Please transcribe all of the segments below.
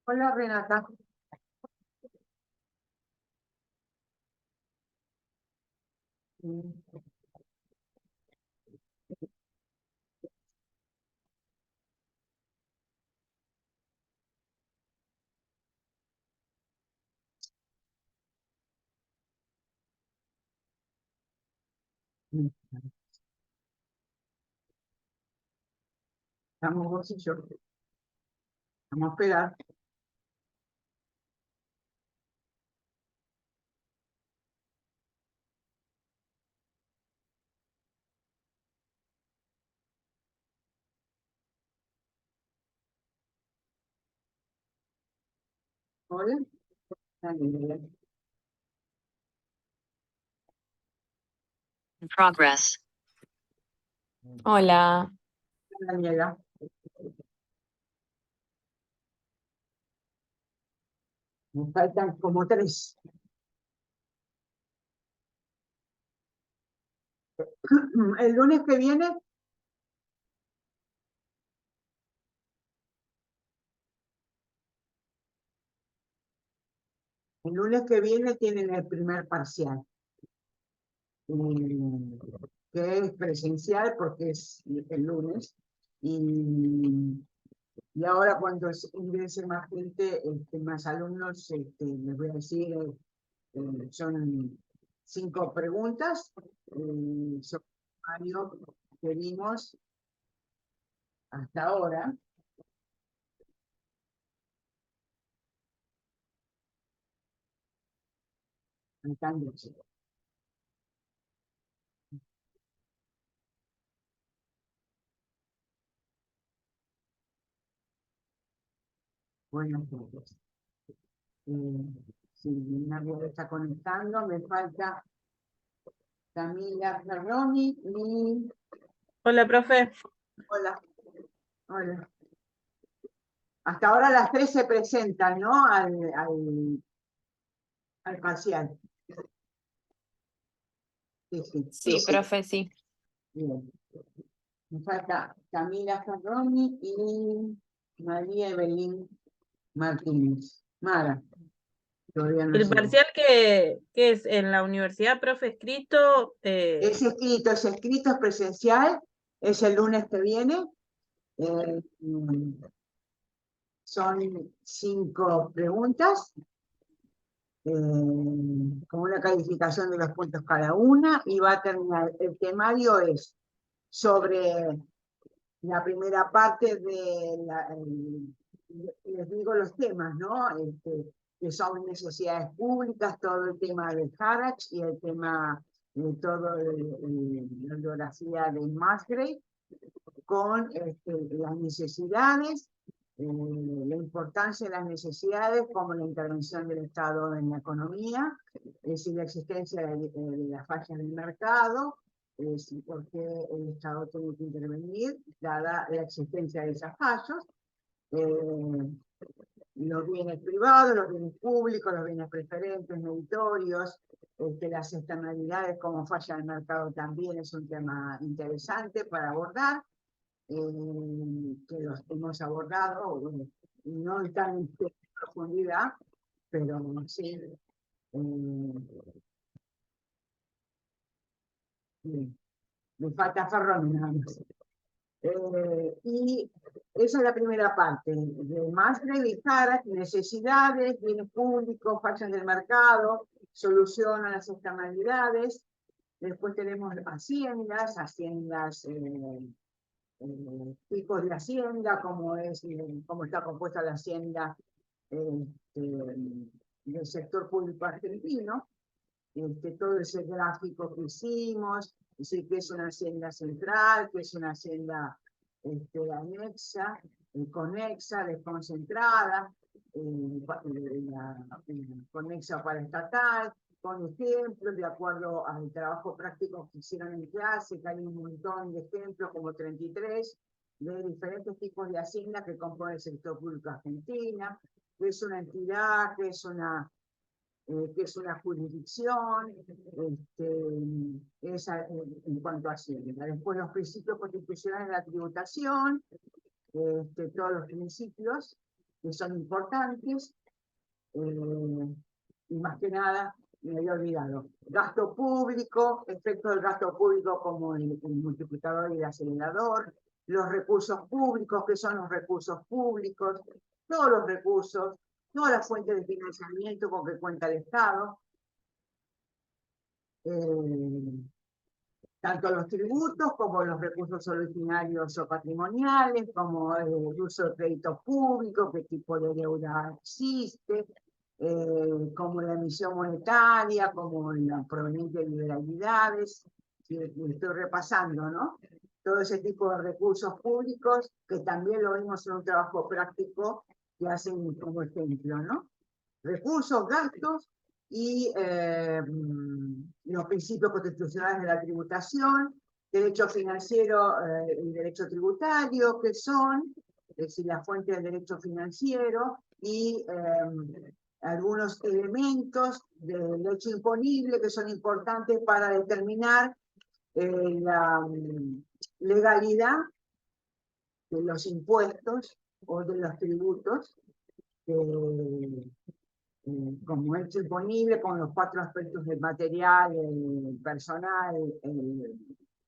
Hola Renata. Mm, mm. Estamos vos y yo. Vamos a esperar. Hola. Daniela. In progress. Hola. Daniela. Me faltan como tres. El lunes que viene, tienen el primer parcial, mm, que es presencial porque es el lunes. Y ahora cuando ingrese más gente, más alumnos, les voy a decir, son 5 preguntas sobre el sumario que vimos hasta ahora. Cantándose. Buenas tardes. Si nadie está conectando, me falta Camila Ferroni y... Hola, profe. Hola, hola. Hasta ahora las 3 se presentan, ¿no? Al parcial. Sí. Sí, profe, sí. Bien. Me falta Camila Ferroni y María Evelyn Martínez. Mara, todavía no El llegó. parcial que es en la universidad, profe, escrito. Es escrito, es presencial, es el lunes que viene. Eh, Son 5 preguntas, con una calificación de los puntos cada una, y va a terminar, el temario es sobre la primera parte les digo los temas, ¿no? Que son necesidades públicas, todo el tema del Harach y el tema de todo la bibliografía de Musgrave, con las necesidades, la importancia de las necesidades como la intervención del Estado en la economía, es decir, la existencia de las fallas del mercado, por qué el Estado tiene que intervenir, dada la existencia de esas fallas, los bienes privados, los bienes públicos, los bienes preferentes, meritorios, las externalidades como falla del mercado también es un tema interesante para abordar, que los hemos abordado, no en tan profundidad, pero sí. Me falta Ferroni nada más. Y esa es la primera parte, de Musgrave y Harach, necesidades, bienes públicos, fallas del mercado, solución a las externalidades. Después tenemos haciendas, tipos de hacienda, cómo está compuesta la hacienda del sector público argentino, todo ese gráfico que hicimos, es decir, que es una hacienda central, que es una hacienda anexa, conexa, desconcentrada, la conexa para estatal, con ejemplos de acuerdo al trabajo práctico que hicieron en clase, que hay un montón de ejemplos, como 33, de diferentes tipos de haciendas que componen el sector público argentino, que es una entidad, que es una jurisdicción, en cuanto a Hacienda. Después los principios constitucionales de la tributación, todos los principios, que son importantes, y más que nada, me había olvidado, gasto público, efecto del gasto público como el multiplicador y el acelerador, los recursos públicos, que son los recursos públicos, todos los recursos, todas las fuentes de financiamiento con que cuenta el Estado, tanto los tributos como los recursos originarios o patrimoniales, como el uso de crédito público, qué tipo de deuda existe, como la emisión monetaria, como la proveniente de liberalidades. Estoy repasando, ¿no? Todo ese tipo de recursos públicos que también lo vimos en un trabajo práctico que hacen como ejemplo, ¿no? Recursos, gastos y los principios constitucionales de la tributación, derecho financiero y derecho tributario, que son, es decir, la fuente del derecho financiero y algunos elementos del derecho imponible que son importantes para determinar la legalidad de los impuestos o de los tributos, como hecho imponible, con los 4 aspectos del material, el personal, el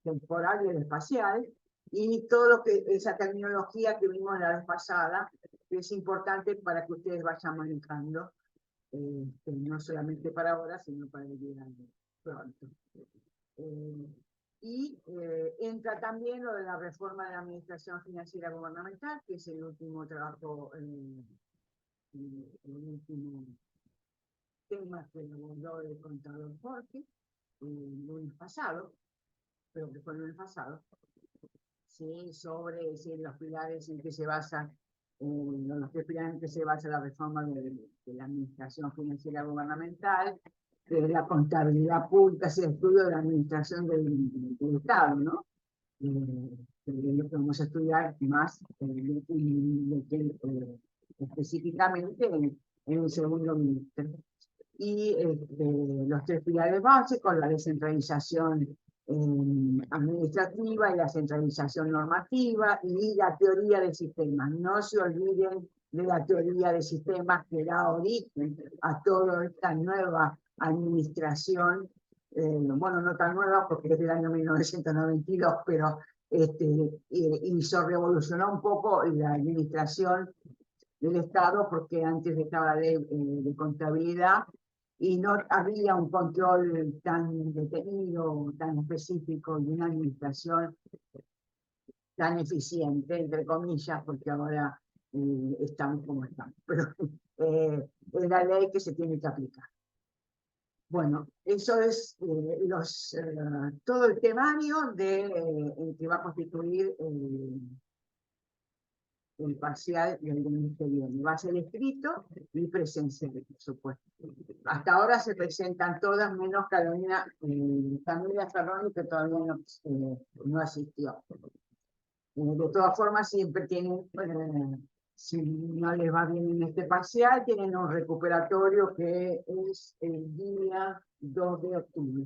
temporal y el espacial, y todo lo que esa terminología que vimos la vez pasada, que es importante para que ustedes vayan manejando, no solamente para ahora, sino para el día pronto. Entra también lo de la reforma de la administración financiera gubernamental, que es el último trabajo, el último tema que abordó el contador Jorge el lunes pasado, creo que fue el lunes pasado, ¿sí? Sobre los pilares en que se basa, los 3 pilares en que se basa la reforma de la administración financiera gubernamental, de la contabilidad pública, ese estudio de la administración del Estado, ¿no? Que es lo que vamos a estudiar más específicamente en el segundo bimestre. Y los 3 pilares básicos, la descentralización administrativa y la centralización normativa y la teoría de sistemas. No se olviden de la teoría de sistemas que da origen a toda esta nueva administración, bueno, no tan nueva porque es del año 1992, pero hizo, revolucionó un poco la administración del Estado, porque antes estaba la ley de contabilidad y no había un control tan detenido, tan específico y una administración tan eficiente, entre comillas, porque ahora estamos como estamos. Pero es la ley que se tiene que aplicar. Bueno, eso es todo el temario que va a constituir el parcial del lunes que viene. Va a ser escrito y presencial, por supuesto. Hasta ahora se presentan todas, menos Camila Ferroni, que todavía no asistió. De todas formas, siempre tienen, si no les va bien en este parcial, tienen un recuperatorio que es el día 2 de octubre.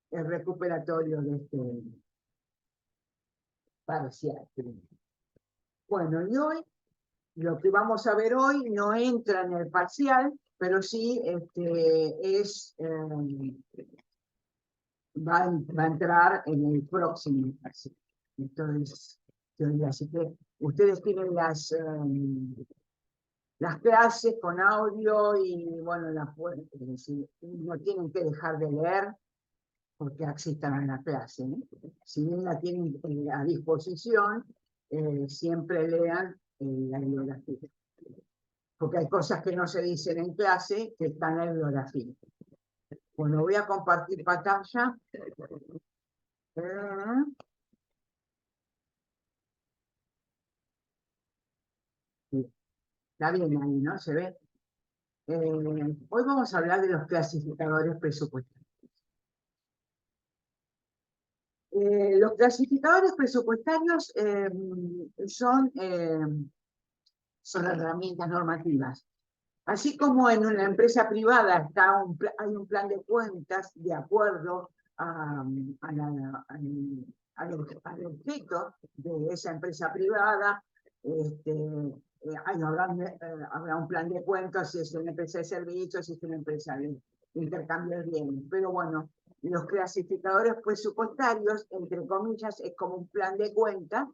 El recuperatorio de este parcial. Bueno, y hoy, lo que vamos a ver hoy no entra en el parcial, pero sí va a entrar en el próximo parcial. Entonces, así que ustedes tienen las clases con audio y, bueno, no tienen que dejar de leer porque asistan a la clase, ¿no? Si bien la tienen a disposición, siempre lean la bibliografía. Porque hay cosas que no se dicen en clase que están en la bibliografía. Bueno, voy a compartir pantalla. Está bien ahí, ¿no? ¿Se ve? Hoy vamos a hablar de los clasificadores presupuestarios. Los clasificadores presupuestarios son herramientas normativas. Así como en una empresa privada hay un plan de cuentas de acuerdo al objeto de esa empresa privada, habrá un plan de cuentas si es una empresa de servicios, si es una empresa de intercambio de bienes. Pero bueno, los clasificadores presupuestarios, entre comillas, es como un plan de cuenta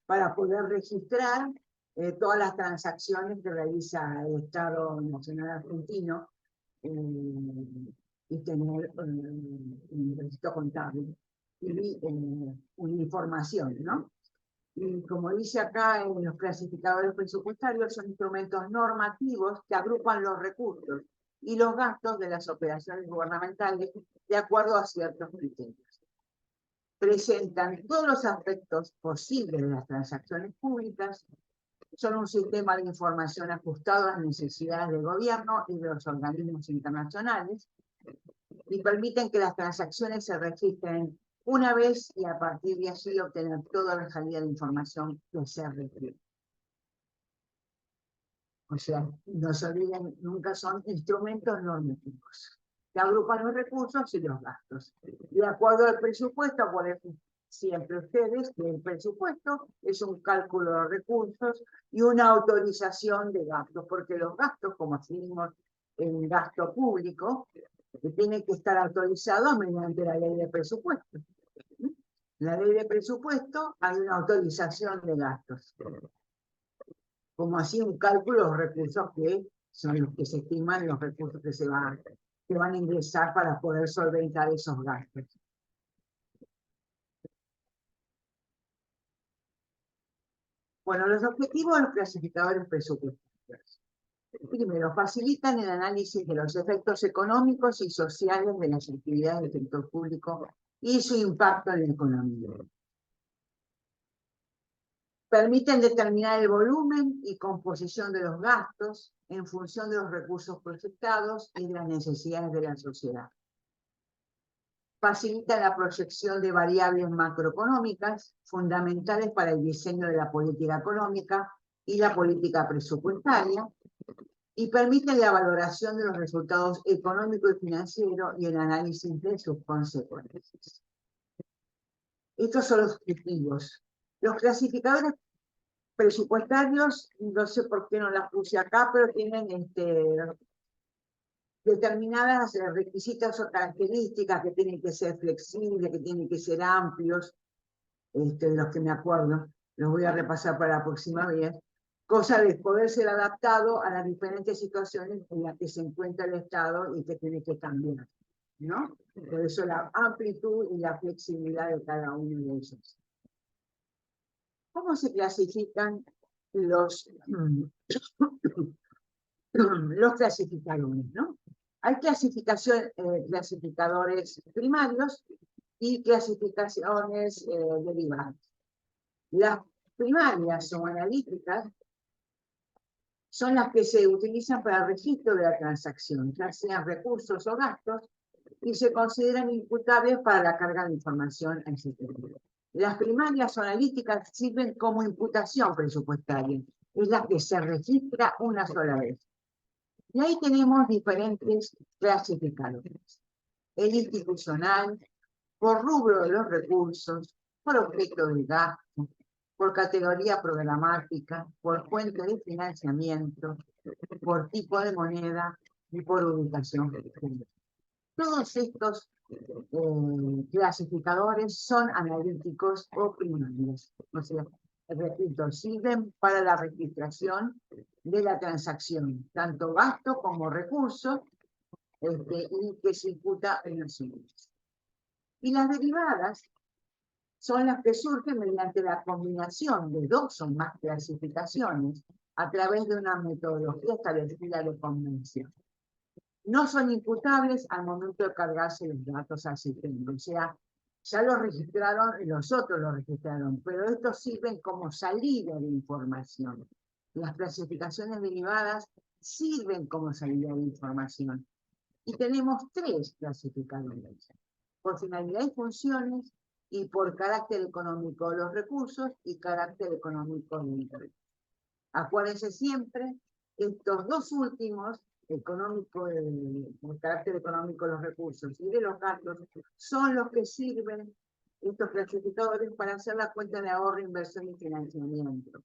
para poder registrar todas las transacciones que realiza el Estado Nacional Argentino y tener un registro contable y una información, ¿no? Y como dice acá, en los clasificadores presupuestarios son instrumentos normativos que agrupan los recursos y los gastos de las operaciones gubernamentales de acuerdo a ciertos criterios. Presentan todos los aspectos posibles de las transacciones públicas, son un sistema de información ajustado a las necesidades del gobierno y de los organismos internacionales, y permiten que las transacciones se registren una vez y a partir de allí obtener toda la salida de información que se requiere. O sea, no se olviden, nunca son instrumentos normativos que agrupan los recursos y los gastos. De acuerdo al presupuesto, por ejemplo, siempre ustedes que el presupuesto es un cálculo de recursos y una autorización de gastos, porque los gastos, como decimos en gasto público, que tiene que estar autorizado mediante la ley de presupuesto. En la ley de presupuesto hay una autorización de gastos. Como así un cálculo de los recursos que son los que se estiman, los recursos que van a ingresar para poder solventar esos gastos. Bueno, los objetivos de los clasificadores presupuestarios. Primero, facilitan el análisis de los efectos económicos y sociales de las actividades del sector público y su impacto en la economía. Permiten determinar el volumen y composición de los gastos en función de los recursos proyectados y de las necesidades de la sociedad. Facilitan la proyección de variables macroeconómicas fundamentales para el diseño de la política económica y la política presupuestaria, y permiten la valoración de los resultados económicos y financieros y el análisis de sus consecuencias. Estos son los objetivos. Los clasificadores presupuestarios, no sé por qué no las puse acá, pero tienen determinadas requisitos o características que tienen que ser flexibles, que tienen que ser amplios, de los que me acuerdo, los voy a repasar para la próxima vez, cosa de poder ser adaptado a las diferentes situaciones en las que se encuentra el Estado y que tiene que cambiar, ¿no? Por eso la amplitud y la flexibilidad de cada uno de ellos. ¿Cómo se clasifican los clasificadores, ¿no? Hay clasificadores primarios y clasificaciones derivadas. Las primarias o analíticas son las que se utilizan para el registro de la transacción, ya sean recursos o gastos, y se consideran imputables para la carga de información en ese sentido. Las primarias o analíticas sirven como imputación presupuestaria, es la que se registra una sola vez. Y ahí tenemos diferentes clasificadores. El institucional, por rubro de los recursos, por objeto de gasto, por categoría programática, por fuente de financiamiento, por tipo de moneda y por ubicación. Todos estos clasificadores son analíticos o primarios. O sea, repito, sirven para la registración de la transacción, tanto gasto como recurso, y que se imputa en los siguientes. Y las derivadas son las que surgen mediante la combinación de dos o más clasificaciones a través de una metodología establecida de convención. No son imputables al momento de cargarse los datos al sistema. O sea, ya los registraron y los otros los registraron, pero estos sirven como salida de información. Las clasificaciones derivadas sirven como salida de información. Y tenemos tres clasificadores: por finalidad y funciones, y por carácter económico de los recursos y carácter económico del interés. Acuérdense siempre, estos dos últimos, económico, el carácter económico de los recursos y de los gastos, son los que sirven, estos clasificadores, para hacer la cuenta de ahorro, inversión y financiamiento.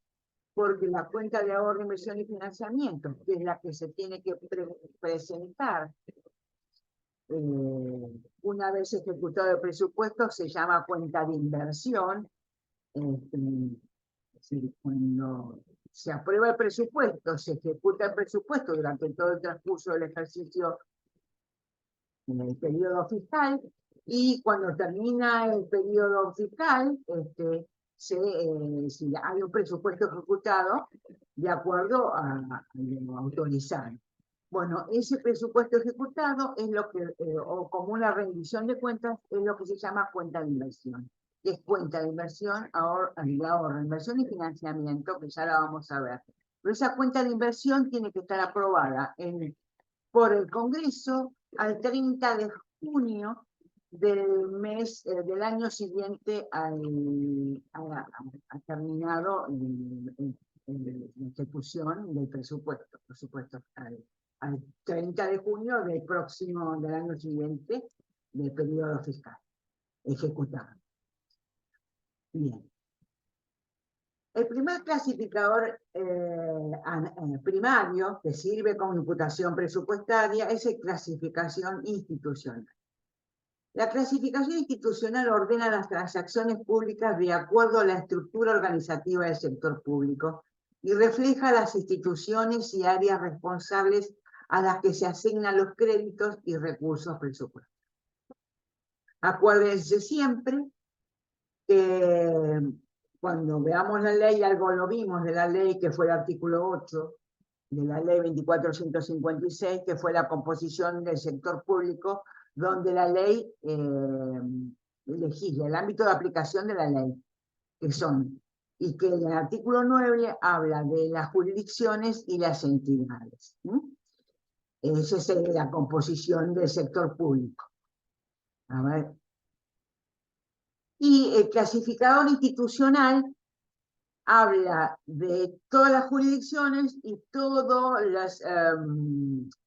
porque la cuenta de ahorro, inversión y financiamiento, que es la que se tiene que presentar una vez ejecutado el presupuesto, se llama cuenta de inversión. Es decir, cuando se aprueba el presupuesto, se ejecuta el presupuesto durante todo el transcurso del ejercicio en el periodo fiscal, y cuando termina el periodo fiscal, si hay un presupuesto ejecutado de acuerdo a lo autorizado. Bueno, ese presupuesto ejecutado es lo que, o como una rendición de cuentas, es lo que se llama cuenta de inversión. Es cuenta de inversión, ahorro, inversión y financiamiento, que ya la vamos a ver. Pero esa cuenta de inversión tiene que estar aprobada por el Congreso al 30 de junio del mes, del año siguiente a terminado la ejecución del presupuesto, al 30 de junio del año siguiente del periodo fiscal ejecutado. Bien. El primer clasificador primario que sirve como imputación presupuestaria es la clasificación institucional. La clasificación institucional ordena las transacciones públicas de acuerdo a la estructura organizativa del sector público y refleja las instituciones y áreas responsables a las que se asignan los créditos y recursos presupuestarios. Acuérdense siempre que cuando veamos la ley, algo lo vimos de la ley, que fue el artículo 8 de la ley 2456, que fue la composición del sector público, donde la ley legisla el ámbito de aplicación de la ley, y que en el artículo 9 habla de las jurisdicciones y las entidades. Esa es la composición del sector público. A ver. Y el clasificador institucional habla de todas las jurisdicciones y todas las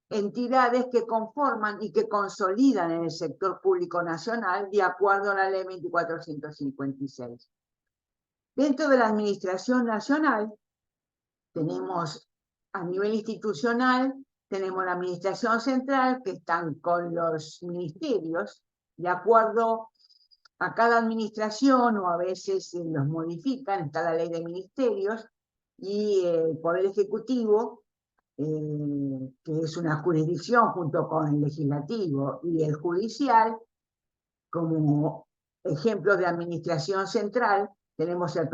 entidades que conforman y que consolidan en el sector público nacional de acuerdo a la ley 2456. Dentro de la administración nacional tenemos a nivel institucional, tenemos la administración central, que están con los ministerios, de acuerdo a cada administración, o a veces los modifican, está la ley de ministerios, y el Poder Ejecutivo, que es una jurisdicción junto con el Legislativo y el Judicial, como ejemplos de administración central, tenemos el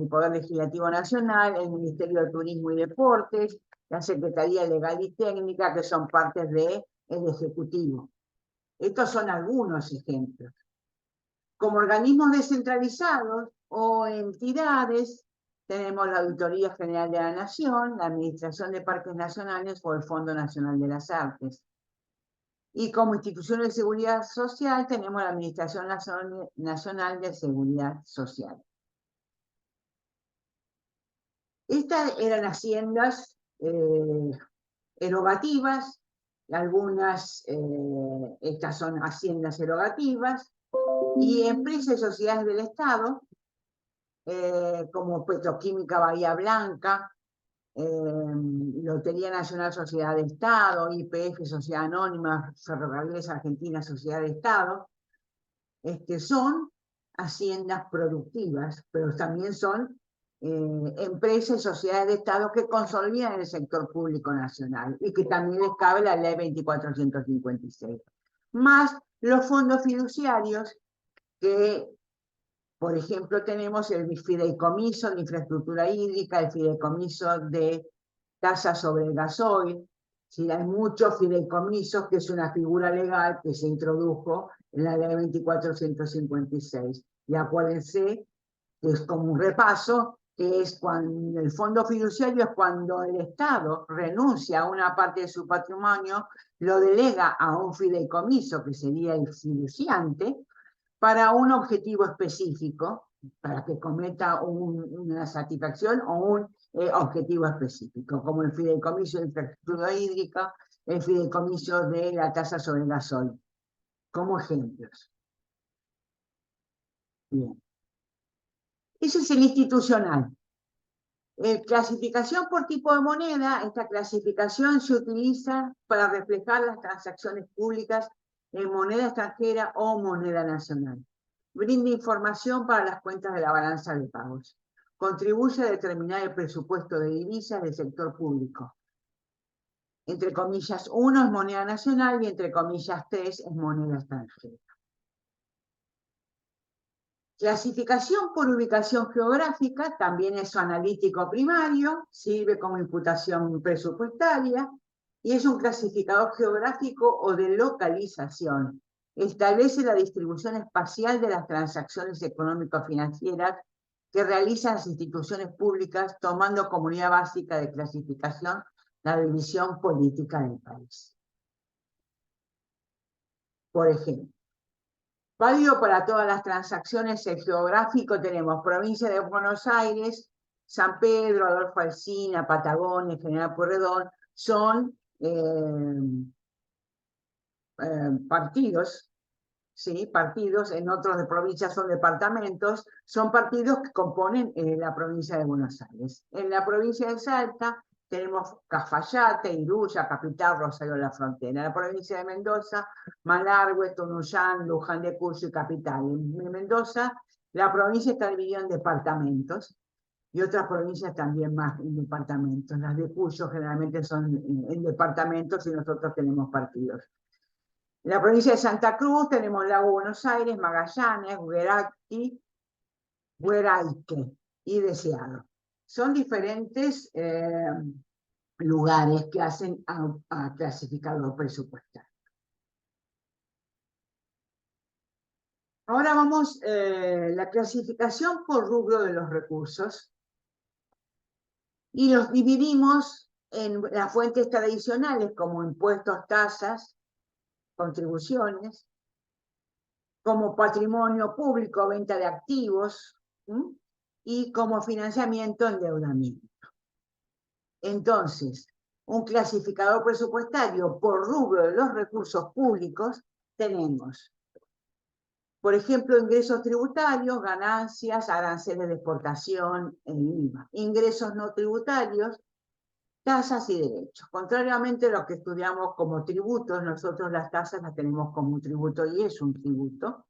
Poder Legislativo Nacional, el Ministerio de Turismo y Deportes, la Secretaría Legal y Técnica, que son partes del Ejecutivo. Estos son algunos ejemplos. Como organismos descentralizados o entidades, tenemos la Auditoría General de la Nación, la Administración de Parques Nacionales o el Fondo Nacional de las Artes. Y como instituciones de seguridad social, tenemos la Administración Nacional de Seguridad Social. Estas eran haciendas erogativas, algunas, estas son haciendas erogativas, y empresas y sociedades del Estado, como Petroquímica Bahía Blanca, Lotería Nacional Sociedad de Estado, YPF Sociedad Anónima, Ferrocarriles Argentinas Sociedad de Estado, son haciendas productivas, pero también son empresas y sociedades de Estado que consolidan el sector público nacional y que también les cabe la ley 2456. Más los fondos fiduciarios que, por ejemplo, tenemos el fideicomiso de infraestructura hídrica, el fideicomiso de tasa sobre el gasoil. Sí, hay muchos fideicomisos, que es una figura legal que se introdujo en la ley 2456. Y acuérdense que es como un repaso, que es cuando el fondo fiduciario es cuando el Estado renuncia a una parte de su patrimonio, lo delega a un fideicomiso, que sería el fiduciante, para un objetivo específico, para que cometa una satisfacción o un objetivo específico, como el fideicomiso de infraestructura hídrica, el fideicomiso de la tasa sobre el gasoil, como ejemplos. Bien. Ese es el institucional. Clasificación por tipo de moneda. Esta clasificación se utiliza para reflejar las transacciones públicas en moneda extranjera o moneda nacional. Brinda información para las cuentas de la balanza de pagos. Contribuye a determinar el presupuesto de divisas del sector público. Entre comillas 1 es moneda nacional y entre comillas 3 es moneda extranjera. Clasificación por ubicación geográfica, también es analítico primario, sirve como imputación presupuestaria y es un clasificador geográfico o de localización. Establece la distribución espacial de las transacciones económico-financieras que realizan las instituciones públicas, tomando como unidad básica de clasificación la división política del país. Por ejemplo, válido para todas las transacciones, el geográfico tenemos provincia de Buenos Aires, San Pedro, Adolfo Alsina, Patagonia, General Pueyrredón, son partidos, ¿sí? Partidos, en otros de provincias son departamentos, son partidos que componen la provincia de Buenos Aires. En la provincia de Salta tenemos Cafayate, Iruya, Capital, Rosario La Frontera. En la provincia de Mendoza, Malargüe, Tunuyán, Luján de Cuyo y Capital. En Mendoza, la provincia está dividida en departamentos y otras provincias también más en departamentos. Las de Cuyo generalmente son en departamentos y nosotros tenemos partidos. En la provincia de Santa Cruz tenemos Lago Buenos Aires, Magallanes, Hueraique y Deseado. Son diferentes lugares que hacen a clasificador presupuestario. Ahora vamos a la clasificación por rubro de los recursos. Y los dividimos en las fuentes tradicionales como impuestos, tasas, contribuciones, como patrimonio público, venta de activos, y como financiamiento, endeudamiento. Entonces, un clasificador presupuestario por rubro de los recursos públicos tenemos, por ejemplo, ingresos tributarios, ganancias, aranceles de exportación, el IVA. Ingresos no tributarios, tasas y derechos. Contrariamente a lo que estudiamos como tributos, nosotros las tasas las tenemos como un tributo y es un tributo,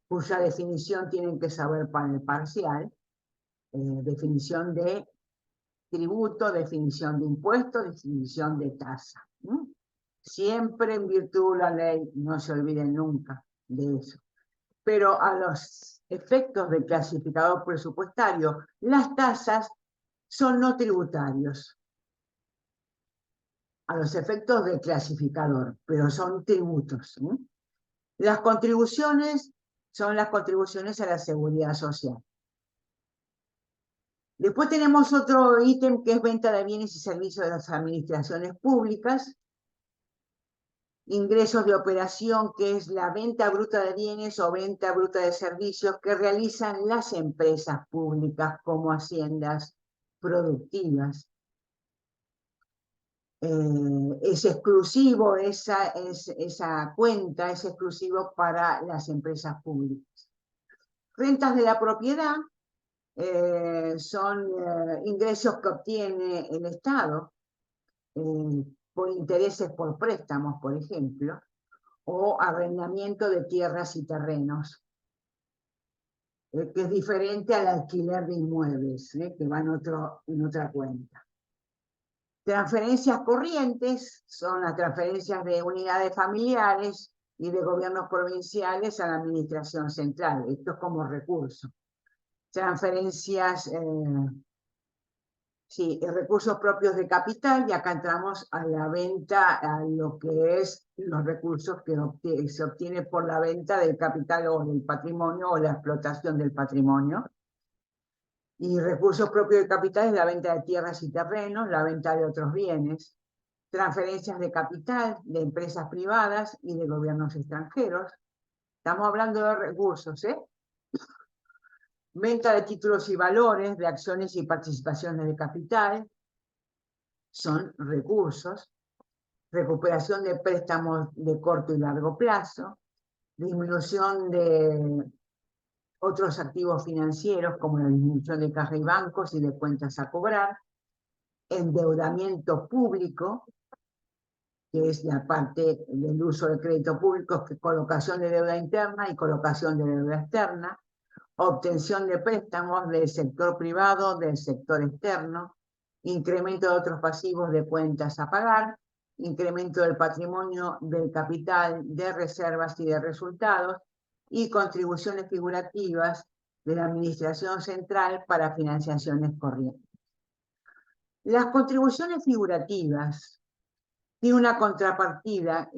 cuya definición tienen que saber para el parcial, definición de tributo, definición de impuesto, definición de tasa. Siempre en virtud de la ley, no se olviden nunca de eso. Pero a los efectos del clasificador presupuestario, las tasas son no tributarios. A los efectos del clasificador, pero son tributos. Las contribuciones son las contribuciones a la seguridad social. Después tenemos otro ítem que es venta de bienes y servicios de las administraciones públicas. Ingresos de operación, que es la venta bruta de bienes o venta bruta de servicios que realizan las empresas públicas como haciendas productivas. Es exclusivo, esa cuenta es exclusivo para las empresas públicas. Rentas de la propiedad son ingresos que obtiene el Estado por intereses por préstamos, por ejemplo, o arrendamiento de tierras y terrenos, que es diferente al alquiler de inmuebles, que va en otra cuenta. Transferencias corrientes son las transferencias de unidades familiares y de gobiernos provinciales a la administración central. Esto es como recurso. Transferencias, recursos propios de capital, y acá entramos a la venta, a lo que es los recursos que se obtiene por la venta del capital o del patrimonio o la explotación del patrimonio. Y recursos propios de capital es la venta de tierras y terrenos, la venta de otros bienes, transferencias de capital de empresas privadas y de gobiernos extranjeros. Estamos hablando de recursos, Venta de títulos y valores, de acciones y participaciones de capital, son recursos. Recuperación de préstamos de corto y largo plazo, disminución de otros activos financieros como la disminución de caja y bancos y de cuentas a cobrar, endeudamiento público, que es la parte del uso del crédito público, que colocación de deuda interna y colocación de deuda externa, obtención de préstamos del sector privado, del sector externo, incremento de otros pasivos de cuentas a pagar, incremento del patrimonio, del capital, de reservas y de resultados, y contribuciones figurativas de la Administración Central para financiaciones corrientes. Las contribuciones figurativas tienen una contrapartida.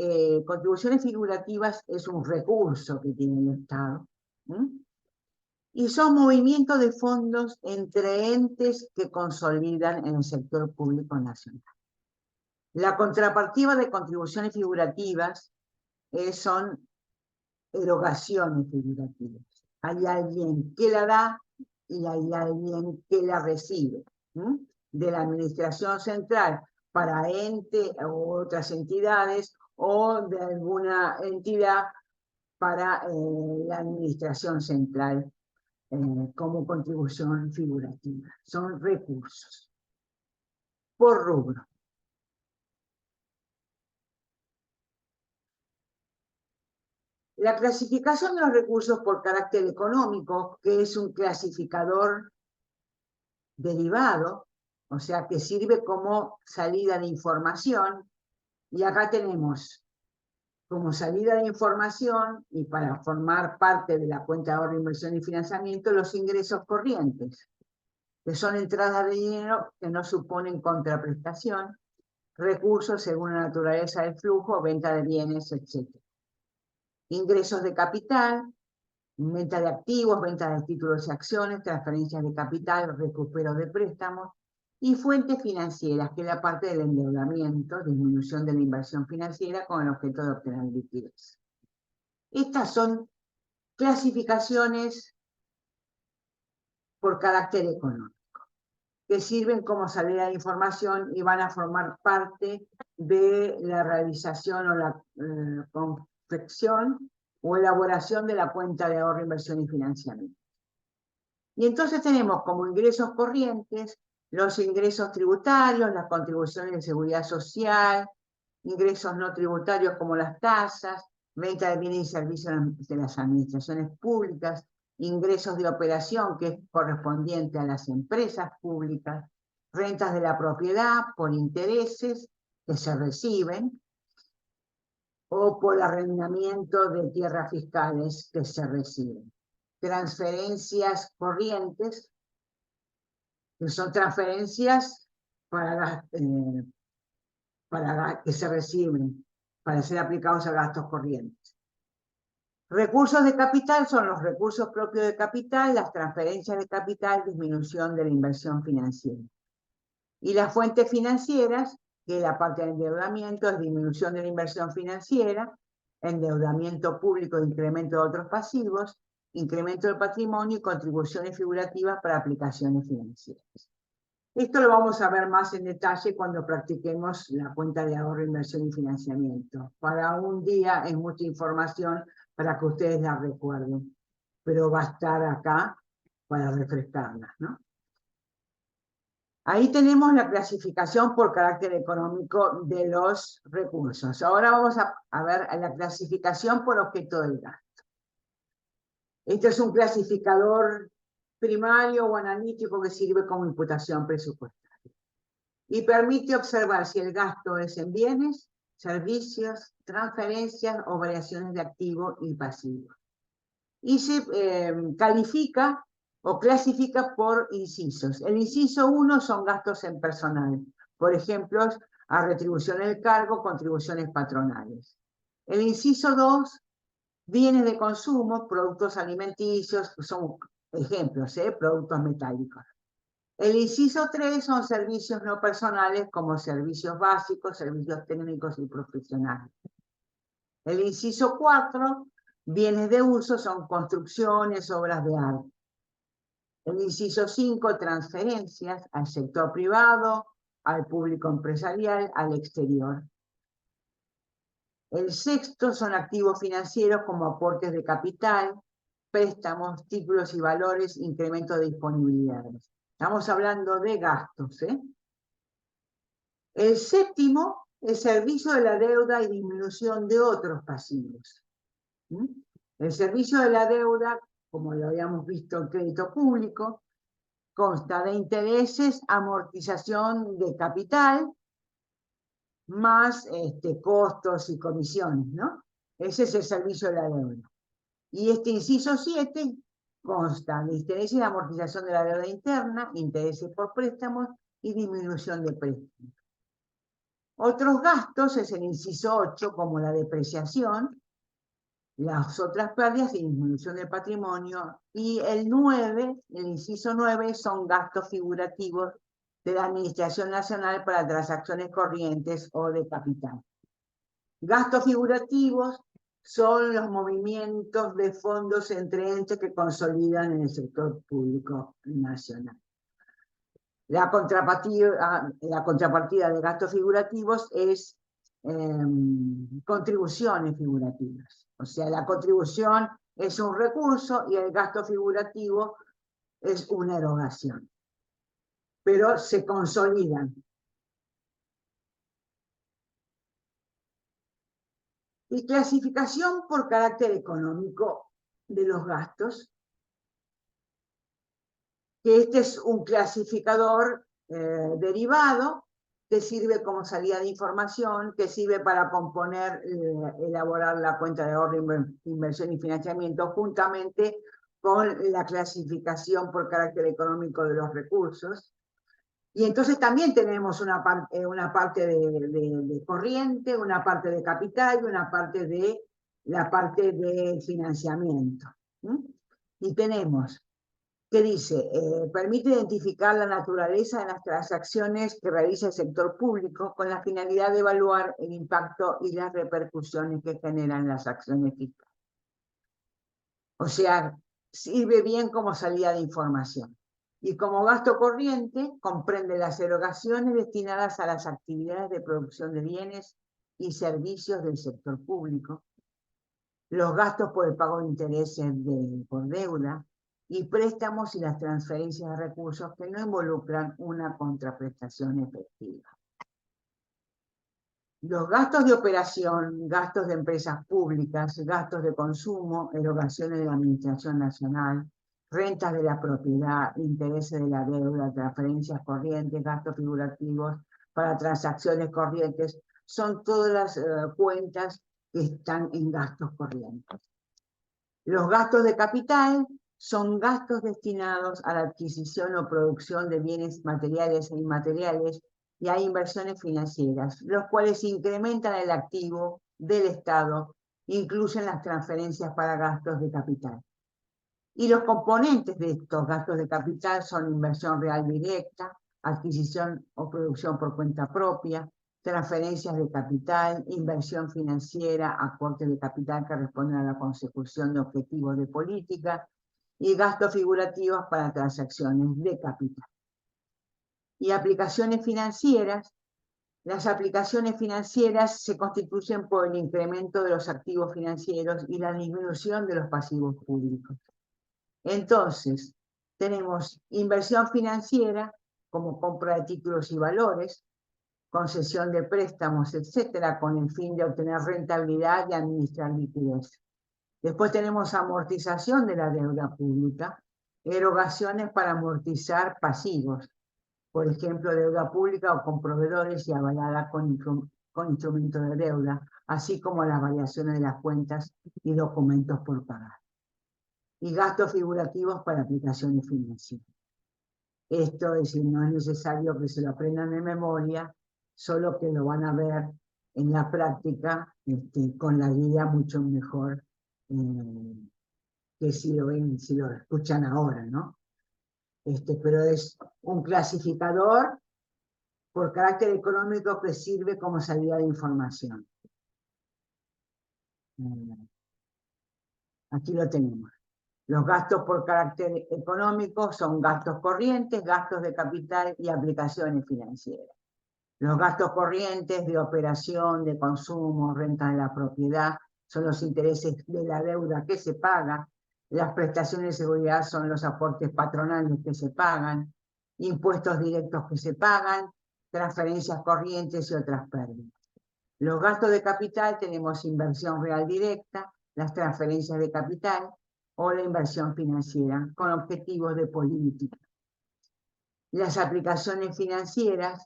Contribuciones figurativas es un recurso que tiene el Estado. Y son movimientos de fondos entre entes que consolidan en el sector público nacional. La contrapartida de contribuciones figurativas son erogaciones figurativas. Hay alguien que la da y hay alguien que la recibe. De la Administración Central para ente u otras entidades o de alguna entidad para la Administración Central. Como contribución figurativa. Son recursos. Por rubro. La clasificación de los recursos por carácter económico, que es un clasificador derivado, o sea, que sirve como salida de información, y acá tenemos como salida de información y para formar parte de la cuenta de ahorro, inversión y financiamiento, los ingresos corrientes, que son entradas de dinero que no suponen contraprestación, recursos según la naturaleza del flujo, venta de bienes, etc. Ingresos de capital, venta de activos, venta de títulos y acciones, transferencias de capital, recupero de préstamos, y fuentes financieras, que es la parte del endeudamiento, disminución de la inversión financiera con el objeto de obtener liquidez. Estas son clasificaciones por carácter económico, que sirven como salida de información y van a formar parte de la realización o la confección o elaboración de la cuenta de ahorro, inversión y financiamiento. Y entonces tenemos como ingresos corrientes los ingresos tributarios, las contribuciones de seguridad social, ingresos no tributarios como las tasas, venta de bienes y servicios de las administraciones públicas, ingresos de operación, que es correspondiente a las empresas públicas, rentas de la propiedad por intereses que se reciben, o por arrendamiento de tierras fiscales que se reciben. Transferencias corrientes, que son transferencias que se reciben, para ser aplicados a gastos corrientes. Recursos de capital son los recursos propios de capital, las transferencias de capital, disminución de la inversión financiera. Y las fuentes financieras, que la parte de endeudamiento es disminución de la inversión financiera, endeudamiento público, incremento de otros pasivos, incremento del patrimonio y contribuciones figurativas para aplicaciones financieras. Esto lo vamos a ver más en detalle cuando practiquemos la cuenta de ahorro, inversión y financiamiento. Para un día es mucha información para que ustedes la recuerden, pero va a estar acá para refrescarla, ¿no? Ahí tenemos la clasificación por carácter económico de los recursos. Ahora vamos a ver la clasificación por objeto del gasto. Este es un clasificador primario o analítico que sirve como imputación presupuestaria y permite observar si el gasto es en bienes, servicios, transferencias o variaciones de activo y pasivo. Y se califica o clasifica por incisos. El inciso 1 son gastos en personal, por ejemplo, a retribución del cargo, contribuciones patronales. El inciso 2, bienes de consumo, productos alimenticios, son ejemplos, productos metálicos. El inciso 3 son servicios no personales como servicios básicos, servicios técnicos y profesionales. El inciso 4, bienes de uso, son construcciones, obras de arte. El inciso 5, transferencias al sector privado, al público empresarial, al exterior. El sexto son activos financieros como aportes de capital, préstamos, títulos y valores, incremento de disponibilidades. Estamos hablando de gastos, ¿eh? El séptimo, el servicio de la deuda y disminución de otros pasivos. ¿Mm? El servicio de la deuda, como lo habíamos visto en crédito público, consta de intereses, amortización de capital, más costos y comisiones, ¿no? Ese es el servicio de la deuda. Y este inciso 7 consta de intereses de amortización de la deuda interna, intereses por préstamos y disminución de préstamos. Otros gastos es el inciso 8, como la depreciación, las otras pérdidas y disminución del patrimonio. Y el 9, el inciso 9, son gastos figurativos de la Administración Nacional para transacciones corrientes o de capital. Gastos figurativos son los movimientos de fondos entre entes que consolidan en el sector público nacional. La contrapartida de gastos figurativos es contribuciones figurativas. O sea, la contribución es un recurso y el gasto figurativo es una erogación. Pero se consolidan. Y clasificación por carácter económico de los gastos, que este es un clasificador derivado que sirve como salida de información, que sirve para componer, elaborar la cuenta de ahorro, inversión y financiamiento, juntamente con la clasificación por carácter económico de los recursos. Y entonces también tenemos una parte de corriente, una parte de capital y una parte de la parte de financiamiento. Y tenemos que dice, permite identificar la naturaleza de las transacciones que realiza el sector público con la finalidad de evaluar el impacto y las repercusiones que generan las acciones fiscales. O sea, sirve bien como salida de información. Y como gasto corriente, comprende las erogaciones destinadas a las actividades de producción de bienes y servicios del sector público, los gastos por el pago de intereses por deuda, y préstamos y las transferencias de recursos que no involucran una contraprestación efectiva. Los gastos de operación, gastos de empresas públicas, gastos de consumo, erogaciones de la Administración Nacional, rentas de la propiedad, intereses de la deuda, transferencias corrientes, gastos figurativos para transacciones corrientes, son todas las cuentas que están en gastos corrientes. Los gastos de capital son gastos destinados a la adquisición o producción de bienes materiales e inmateriales y a inversiones financieras, los cuales incrementan el activo del Estado, incluyen las transferencias para gastos de capital. Y los componentes de estos gastos de capital son inversión real directa, adquisición o producción por cuenta propia, transferencias de capital, inversión financiera, aportes de capital que responden a la consecución de objetivos de política y gastos figurativos para transacciones de capital. Y aplicaciones financieras. Las aplicaciones financieras se constituyen por el incremento de los activos financieros y la disminución de los pasivos públicos. Entonces, tenemos inversión financiera como compra de títulos y valores, concesión de préstamos, etcétera, con el fin de obtener rentabilidad y administrar liquidez. Después tenemos amortización de la deuda pública, erogaciones para amortizar pasivos, por ejemplo, deuda pública o con proveedores y avalada con instrumentos de deuda, así como las variaciones de las cuentas y documentos por pagar. Y gastos figurativos para aplicaciones financieras. Esto es decir, no es necesario que se lo aprendan de memoria, solo que lo van a ver en la práctica con la guía mucho mejor que si lo ven, si lo escuchan ahora, ¿no? Pero es un clasificador por carácter económico que sirve como salida de información. Aquí lo tenemos. Los gastos por carácter económico son gastos corrientes, gastos de capital y aplicaciones financieras. Los gastos corrientes de operación, de consumo, renta de la propiedad, son los intereses de la deuda que se paga, Las prestaciones de seguridad son los aportes patronales que se pagan, impuestos directos que se pagan, transferencias corrientes y otras pérdidas. Los gastos de capital tenemos inversión real directa, las transferencias de capital o la inversión financiera con objetivos de política. Las aplicaciones financieras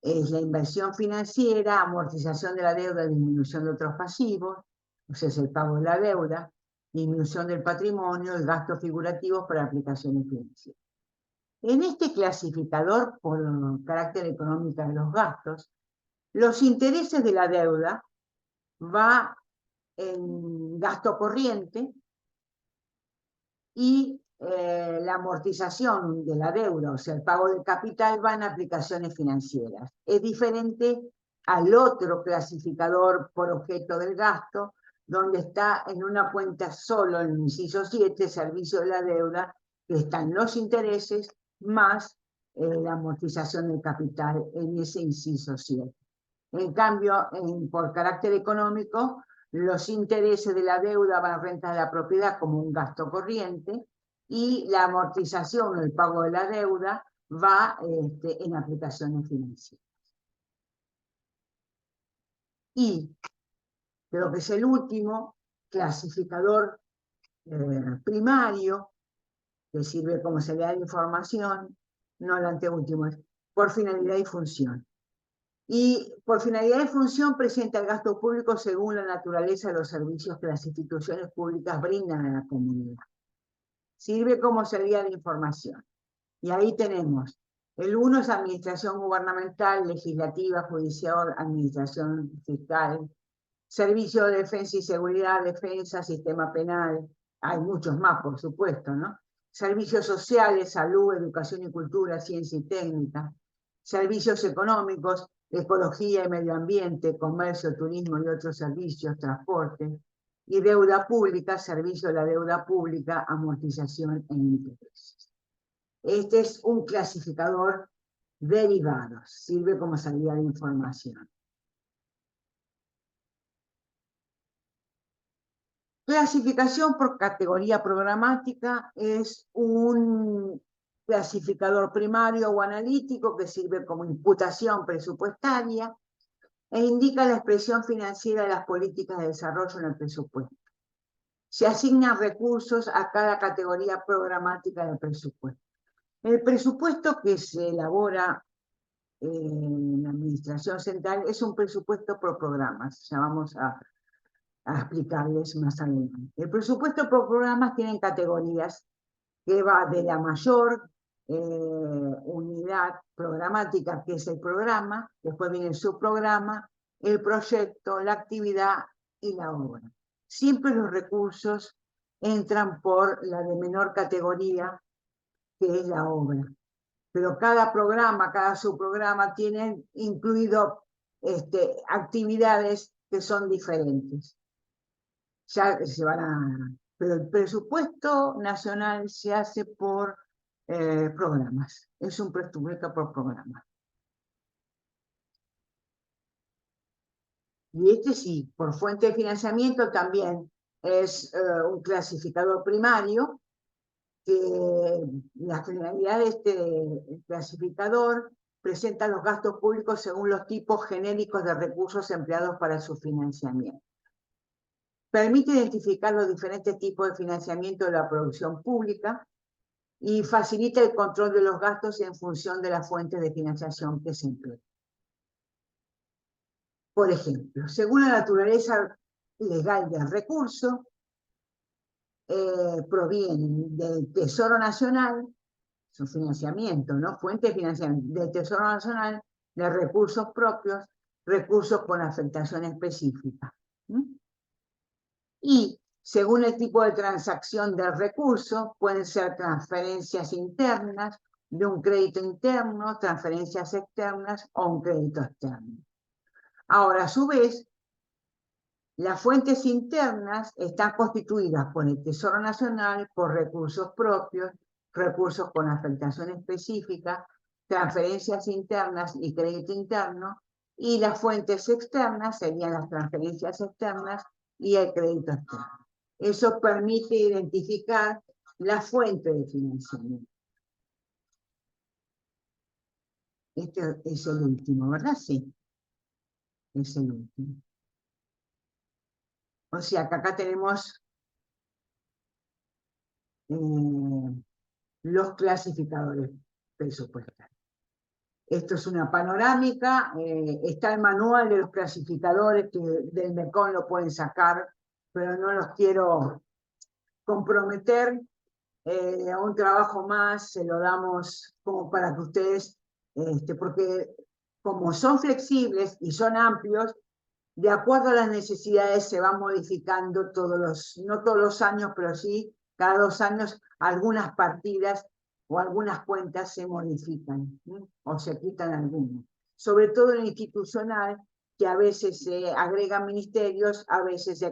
es la inversión financiera, amortización de la deuda, disminución de otros pasivos, o sea, es el pago de la deuda, disminución del patrimonio y gastos figurativos para aplicaciones financieras. En este clasificador, por carácter económico de los gastos, los intereses de la deuda va en gasto corriente y la amortización de la deuda, o sea, el pago del capital, va en aplicaciones financieras. Es diferente al otro clasificador por objeto del gasto, donde está en una cuenta solo, en el inciso 7, servicio de la deuda, que están los intereses más la amortización del capital en ese inciso 7. En cambio, por carácter económico, los intereses de la deuda van a renta de la propiedad como un gasto corriente y la amortización o el pago de la deuda va en aplicaciones financieras. Y creo que es el último clasificador primario, que sirve como salida de información, no el anteúltimo, es por finalidad y función. Y por finalidad y función presenta el gasto público según la naturaleza de los servicios que las instituciones públicas brindan a la comunidad. Sirve como salida de información. Y ahí tenemos, el 1 es administración gubernamental, legislativa, judicial, administración fiscal, servicio de defensa y seguridad, defensa, sistema penal, hay muchos más, por supuesto, ¿no? Servicios sociales, salud, educación y cultura, ciencia y técnica, servicios económicos, ecología y medio ambiente, comercio, turismo y otros servicios, transporte, y deuda pública, servicio de la deuda pública, amortización e intereses. Este es un clasificador derivado, sirve como salida de información. Clasificación por categoría programática es un clasificador primario o analítico que sirve como imputación presupuestaria e indica la expresión financiera de las políticas de desarrollo en el presupuesto. Se asignan recursos a cada categoría programática del presupuesto. El presupuesto que se elabora en la administración central es un presupuesto por programas. Ya vamos a explicarles más adelante. El presupuesto por programas tiene categorías que va de la mayor unidad programática, que es el programa, después viene el subprograma, el proyecto, la actividad y la obra. Siempre los recursos entran por la de menor categoría, que es la obra. Pero cada programa, cada subprograma tienen incluido actividades que son diferentes. Ya se van a... Pero el presupuesto nacional se hace por programas. Es un presupuesto por programa. Y este sí, por fuente de financiamiento también es un clasificador primario, que la finalidad de este clasificador presenta los gastos públicos según los tipos genéricos de recursos empleados para su financiamiento. Permite identificar los diferentes tipos de financiamiento de la producción pública y facilita el control de los gastos en función de las fuentes de financiación que se emplean. Por ejemplo, según la naturaleza legal del recurso, provienen del Tesoro Nacional, su financiamiento, ¿no? Fuente de financiamiento del Tesoro Nacional, de recursos propios, recursos con afectación específica. Y según el tipo de transacción del recurso, pueden ser transferencias internas, de un crédito interno, transferencias externas o un crédito externo. Ahora, a su vez, las fuentes internas están constituidas por el Tesoro Nacional, por recursos propios, recursos con afectación específica, transferencias internas y crédito interno, y las fuentes externas serían las transferencias externas y el crédito externo. Eso permite identificar la fuente de financiamiento. Este es el último, ¿verdad? Sí, es el último. O sea que acá tenemos los clasificadores presupuestarios. Esto es una panorámica, está el manual de los clasificadores que del MECON lo pueden sacar, pero no los quiero comprometer a un trabajo más, se lo damos como para que ustedes, porque como son flexibles y son amplios, de acuerdo a las necesidades se van modificando no todos los años, pero sí cada 2 años algunas partidas o algunas cuentas se modifican, ¿sí? O se quitan algunas. Sobre todo en el institucional, que a veces se agregan ministerios, a veces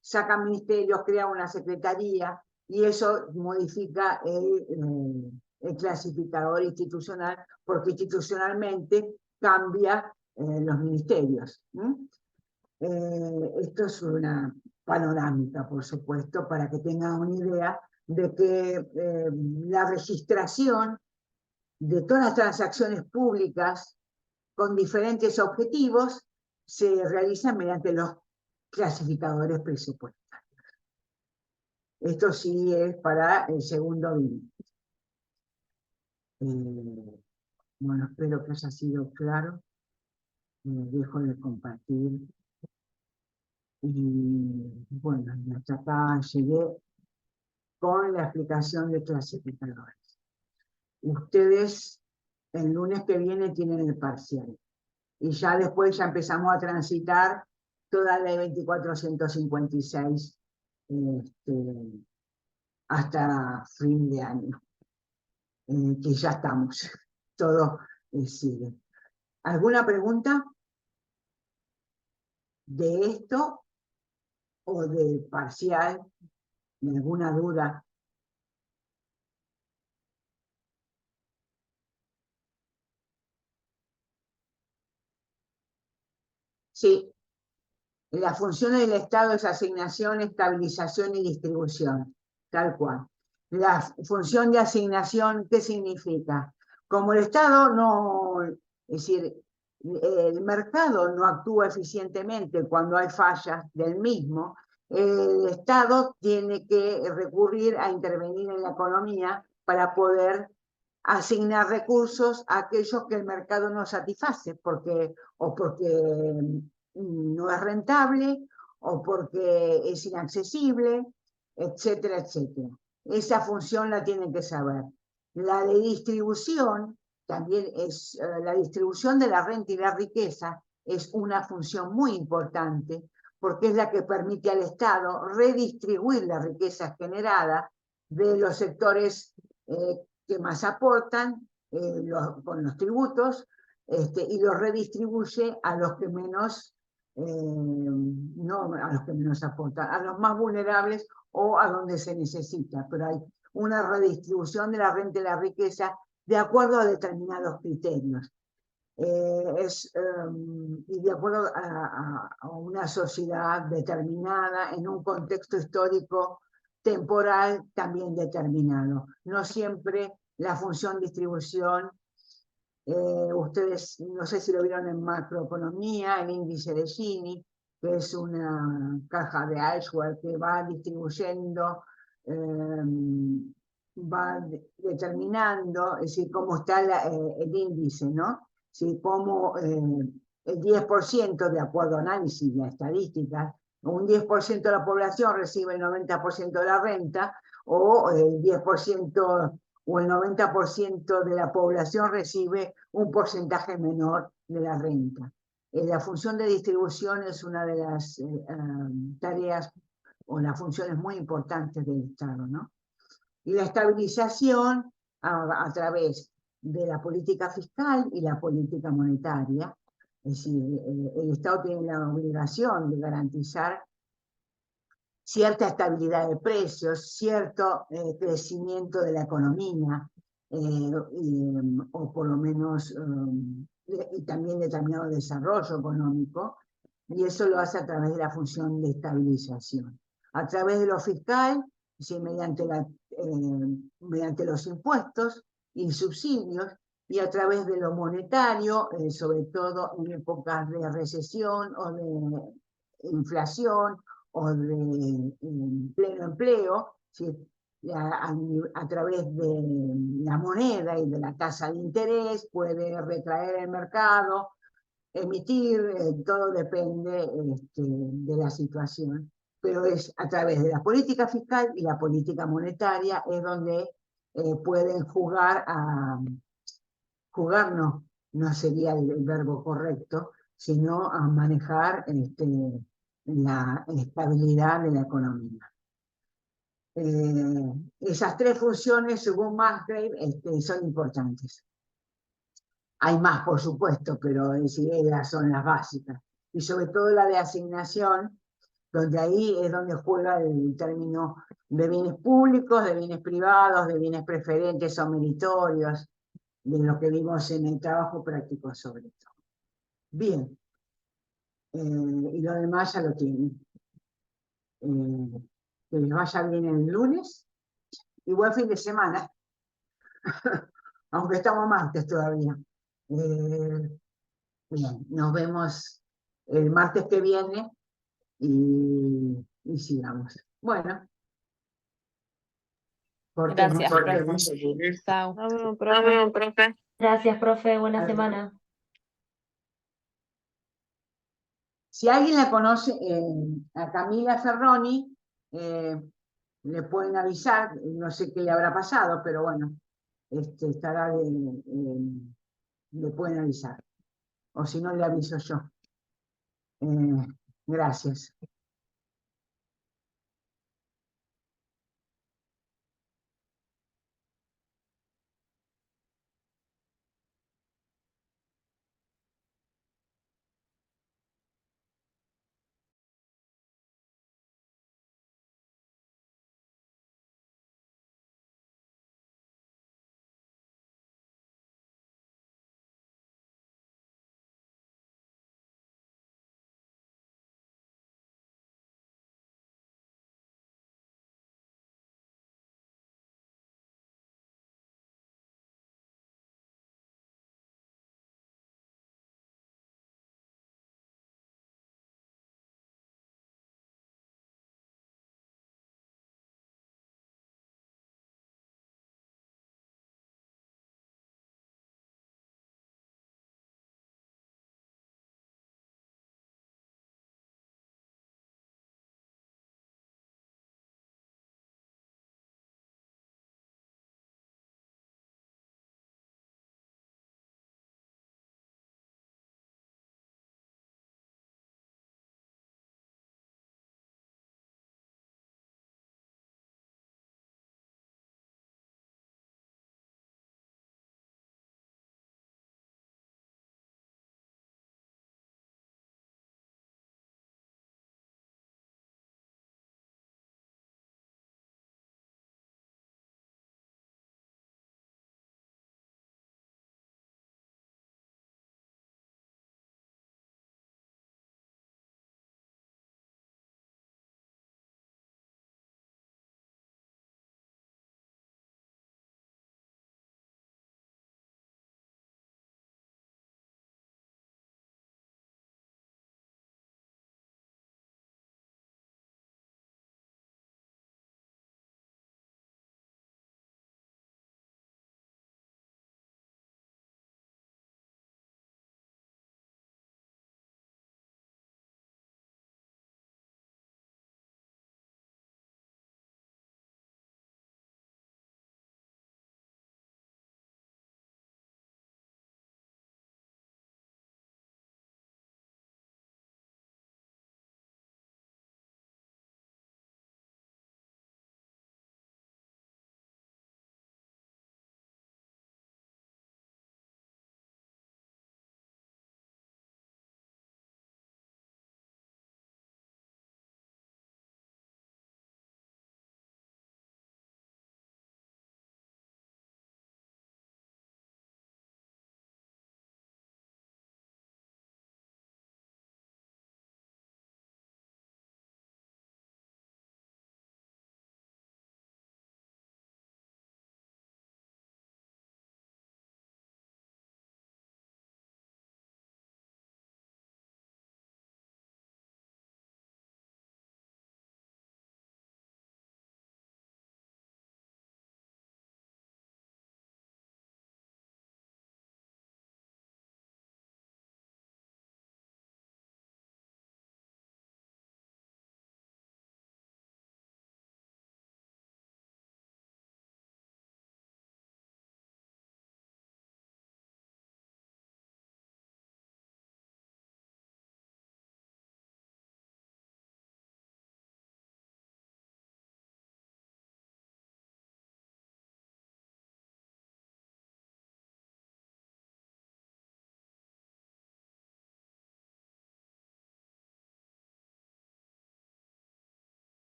sacan ministerios, crean una secretaría, y eso modifica el clasificador institucional, porque institucionalmente cambia los ministerios. Esto es una panorámica, por supuesto, para que tengan una idea de que la registración de todas las transacciones públicas con diferentes objetivos se realiza mediante los clasificadores presupuestarios. Esto sí es para el segundo bimestre. Bueno, espero que haya sido claro. Dejo de compartir. Y bueno, hasta acá llegué con la explicación de clasificadores. Ustedes el lunes que viene tienen el parcial. Y ya después ya empezamos a transitar toda la ley 2456 hasta fin de año. Que ya estamos. Todo sigue. ¿Alguna pregunta de esto o del parcial? ¿Alguna duda? Sí. La función del Estado es asignación, estabilización y distribución, tal cual. La función de asignación, ¿qué significa? Como el Estado no, es decir, el mercado no actúa eficientemente cuando hay fallas del mismo, el Estado tiene que recurrir a intervenir en la economía para poder asignar recursos a aquellos que el mercado no satisface, o porque no es rentable, o porque es inaccesible, etcétera, etcétera. Esa función la tienen que saber. La de distribución, también es la distribución de la renta y la riqueza, es una función muy importante, porque es la que permite al Estado redistribuir la riqueza generada de los sectores que más aportan con los tributos, y los redistribuye a los que menos, no a los que menos aportan, a los más vulnerables o a donde se necesita, pero hay una redistribución de la renta y la riqueza de acuerdo a determinados criterios. Y de acuerdo a una sociedad determinada, en un contexto histórico temporal también determinado. No siempre la función distribución, ustedes no sé si lo vieron en macroeconomía, el índice de Gini, que es una caja de Ashworth que va distribuyendo, va determinando, es decir, cómo está el índice, ¿no? Sí, como el 10%, de acuerdo a análisis de estadísticas, un 10% de la población recibe el 90% de la renta, o el 10% o el 90% de la población recibe un porcentaje menor de la renta. La función de distribución es una de las tareas o las funciones muy importantes del Estado, ¿no? Y la estabilización a través de la política fiscal y la política monetaria. Es decir, el Estado tiene la obligación de garantizar cierta estabilidad de precios, cierto crecimiento de la economía, o por lo menos, y también determinado desarrollo económico, y eso lo hace a través de la función de estabilización. a través de lo fiscal, ¿sí? Mediante los impuestos y subsidios, y a través de lo monetario, sobre todo en épocas de recesión o de inflación o de pleno empleo, ¿sí? A través de la moneda y de la tasa de interés, puede retraer el mercado, emitir, todo depende de la situación, pero es a través de la política fiscal y la política monetaria es donde pueden jugar no sería el verbo correcto, sino a manejar la estabilidad de la economía. Esas tres funciones, según Musgrave, son importantes. Hay más, por supuesto, pero esas son las básicas. Y sobre todo la de asignación, donde ahí es donde juega el término de bienes públicos, de bienes privados, de bienes preferentes o meritorios, de lo que vimos en el trabajo práctico sobre todo. Bien. Y lo demás ya lo tienen. Que les vaya bien el lunes y buen fin de semana. Aunque estamos martes todavía. Bien, nos vemos el martes que viene y sigamos. Bueno. Gracias, profe. Chao. Nos vemos, profe. Gracias, profe. Buena semana. Si alguien la conoce, a Camila Ferroni, le pueden avisar, no sé qué le habrá pasado, pero bueno, le pueden avisar. O si no, le aviso yo. Gracias.